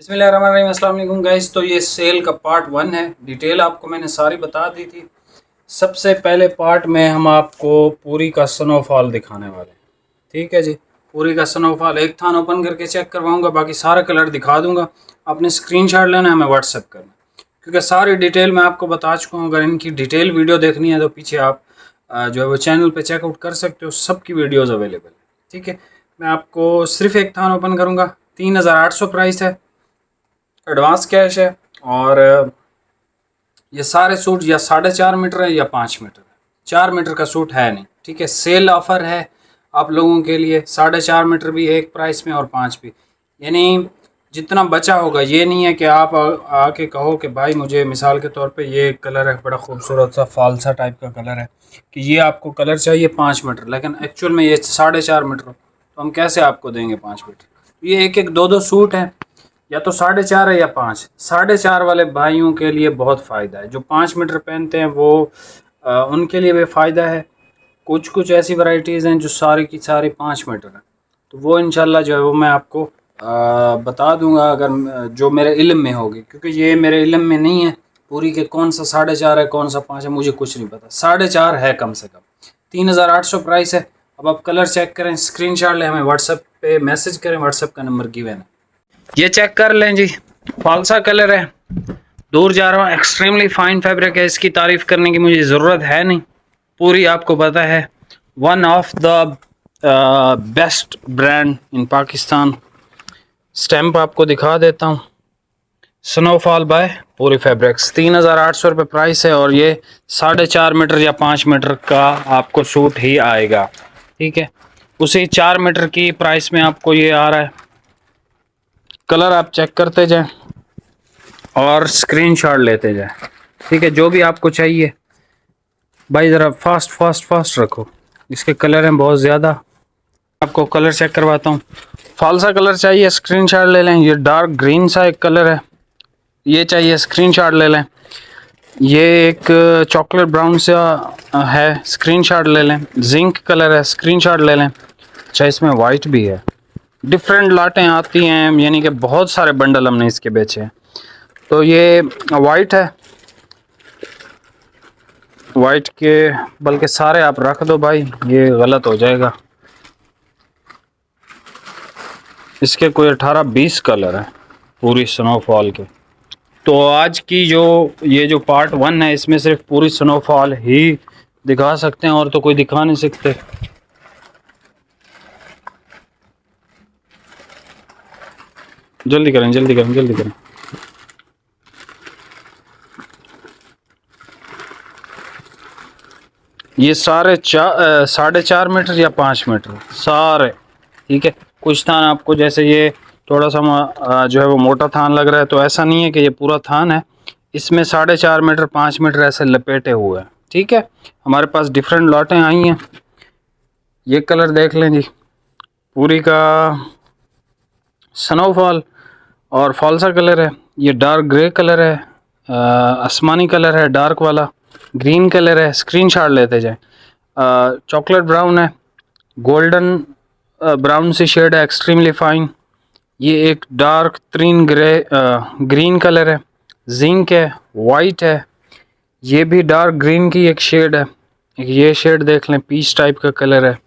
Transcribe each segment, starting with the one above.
बिस्मिल्लाहिर्रहमानिर्रहीम, अस्सलाम वालेकुम गाइस। तो ये सेल का पार्ट 1 है। डिटेल आपको मैंने सारी बता दी थी। सबसे पहले पार्ट में हम आपको पूरी का स्नोफॉल दिखाने वाले हैं। ठीक है जी, पूरी का स्नोफॉल एक थान ओपन करके चेक करवाऊंगा, बाकी सारा कलर दिखा दूंगा। आपने स्क्रीनशॉट लेना है, हमें व्हाट्सएप करना, क्योंकि सारी डिटेल मैं आपको बता चुका हूँ। अगर इनकी डिटेल वीडियो देखनी है तो पीछे आप जो है वो चैनल पे चेकआउट कर सकते हो, सबकी वीडियोज़ अवेलेबल है। ठीक है, मैं आपको सिर्फ एक थान ओपन करूँगा। 3800 प्राइस है, एडवांस कैश है। और ये सारे सूट या 4.5 मीटर है या 5 मीटर है। 4 मीटर का सूट है नहीं। ठीक है, सेल ऑफर है आप लोगों के लिए। 4.5 मीटर भी एक प्राइस में और 5 भी, यानी जितना बचा होगा। ये नहीं है कि आप आके कहो कि भाई मुझे मिसाल के तौर पे ये कलर है, बड़ा खूबसूरत सा फालसा टाइप का कलर है, कि ये आपको कलर चाहिए 5 मीटर, लेकिन एक्चुअल में ये 4.5 मीटर हो, तो हम कैसे आपको देंगे 5 मीटर। ये एक एक दो दो सूट हैं, या तो 4.5 है या 5। 4.5 वाले भाइयों के लिए बहुत फ़ायदा है। जो 5 मीटर पहनते हैं वो उनके लिए भी फ़ायदा है। कुछ कुछ ऐसी वैरायटीज़ हैं जो सारी की सारी 5 मीटर है, तो वो इंशाल्लाह जो है वो मैं आपको बता दूंगा, अगर जो मेरे इल्म में होगी, क्योंकि ये मेरे इल्म में नहीं है पूरी के कौन सा 4.5 है कौन सा 5 है, मुझे कुछ नहीं पता। 4.5 है कम से कम। 3800 प्राइस है। अब आप कलर चेक करें, स्क्रीनशॉट लें, हमें व्हाट्सएप पे मैसेज करें, व्हाट्सएप का नंबर गिवन है। ये चेक कर लें जी, फालसा कलर है। दूर जा रहा हूँ, एक्सट्रीमली फाइन फैब्रिक है, इसकी तारीफ करने की मुझे ज़रूरत है नहीं, पूरी आपको पता है। One of the best brand in Pakistan. Stamp आपको दिखा देता हूँ, स्नोफॉल बाय पूरी फैब्रिक्स। 3800 रुपये प्राइस है, और ये 4.5 मीटर या 5 मीटर का आपको सूट ही आएगा। ठीक है, उसी 4 मीटर की प्राइस में आपको ये आ रहा है। कलर आप चेक करते जाएं और स्क्रीनशॉट लेते जाएं। ठीक है, जो भी आपको चाहिए भाई ज़रा फास्ट फास्ट फास्ट रखो, इसके कलर हैं बहुत ज़्यादा। आपको कलर चेक करवाता हूँ। फालसा कलर चाहिए, स्क्रीनशॉट ले लें। ये डार्क ग्रीन सा एक कलर है, ये चाहिए स्क्रीनशॉट ले लें। ये एक चॉकलेट ब्राउन सा है, स्क्रीनशॉट ले लें। जिंक कलर है, स्क्रीनशॉट ले लें। अच्छा, इसमें वाइट भी है। डिफरेंट लाटें आती हैं, यानी कि बहुत सारे बंडल हमने इसके बेचे हैं। तो ये वाइट है, वाइट के बल्कि सारे आप रख दो भाई, ये गलत हो जाएगा। इसके कोई 18-20 कलर है पूरी स्नोफॉल के। तो आज की ये जो पार्ट 1 है, इसमें सिर्फ पूरी स्नोफॉल ही दिखा सकते हैं, और तो कोई दिखा नहीं सकते। जल्दी करें जल्दी करें जल्दी करें। ये सारे 4.5 मीटर या 5 मीटर सारे। ठीक है, कुछ थान आपको जैसे ये थोड़ा सा जो है वो मोटा थान लग रहा है, तो ऐसा नहीं है कि ये पूरा थान है। इसमें 4.5 मीटर 5 मीटर ऐसे लपेटे हुए हैं। ठीक है, हमारे पास डिफरेंट लॉटें आई हैं। ये कलर देख लें जी, पूरी का स्नोफॉल और फालसा कलर है। ये डार्क ग्रे कलर है, आसमानी कलर है, डार्क वाला ग्रीन कलर है, स्क्रीनशॉट लेते जाएं। चॉकलेट ब्राउन है, गोल्डन ब्राउन सी शेड है, एक्सट्रीमली फाइन। ये एक डार्क ग्रीन कलर है, जिंक है, वाइट है। ये भी डार्क ग्रीन की एक शेड है। ये शेड देख लें, पीच टाइप का कलर है।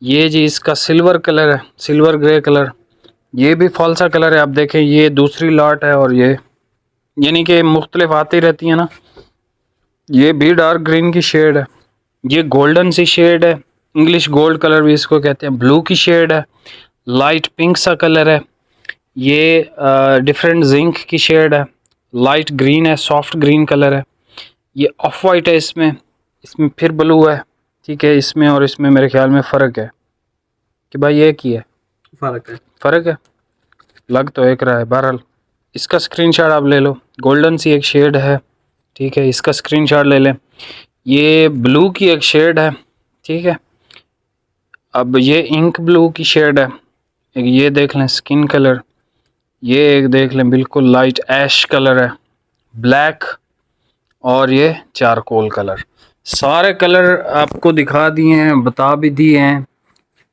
ये जी इसका सिल्वर कलर है, सिल्वर ग्रे कलर। ये भी फालसा कलर है। आप देखें, ये दूसरी लॉट है, और ये यानी कि मुख्तलिफ आती रहती है ना। ये भी डार्क ग्रीन की शेड है। ये गोल्डन सी शेड है, इंग्लिश गोल्ड कलर भी इसको कहते हैं। ब्लू की शेड है, लाइट पिंक सा कलर है। ये डिफरेंट जिंक की शेड है, लाइट ग्रीन है, सॉफ्ट ग्रीन कलर है। ये ऑफ वाइट है, इसमें इसमें फिर ब्लू है। ठीक है, इसमें और इसमें मेरे ख्याल में फ़र्क है कि भाई एक ही है, फ़र्क है, लग तो एक रहा है। बहरहाल इसका स्क्रीनशॉट आप ले लो। गोल्डन सी एक शेड है, ठीक है, इसका स्क्रीनशॉट ले लें। ये ब्लू की एक शेड है, ठीक है। अब ये इंक ब्लू की शेड है। एक ये देख लें स्किन कलर। ये एक देख लें बिल्कुल लाइट ऐश कलर है, ब्लैक, और ये चारकोल कलर। सारे कलर आपको दिखा दिए हैं, बता भी दिए हैं।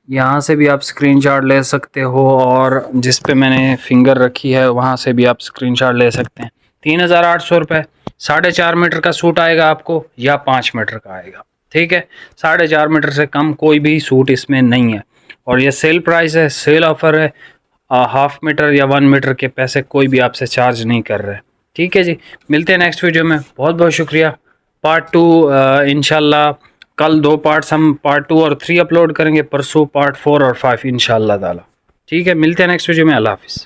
यहाँ से भी आप स्क्रीनशॉट ले सकते हो, और जिस पे मैंने फिंगर रखी है वहाँ से भी आप स्क्रीनशॉट ले सकते हैं। 3800 रुपये, 4.5 मीटर का सूट आएगा आपको या 5 मीटर का आएगा, ठीक है। 4.5 मीटर से कम कोई भी सूट इसमें नहीं है, और ये सेल प्राइस है, सेल ऑफर है। हाफ मीटर या 1 मीटर के पैसे कोई भी आपसे चार्ज नहीं कर रहे, ठीक है जी। मिलते हैं नेक्स्ट वीडियो में, बहुत बहुत शुक्रिया। पार्ट 2 इंशाल्लाह कल 2 पार्ट्स हम पार्ट 2 और 3 अपलोड करेंगे, परसों पार्ट 4 और 5 इंशाल्लाह ताला, ठीक है। मिलते हैं नेक्स्ट वीडियो में, अल्लाह हाफिज़।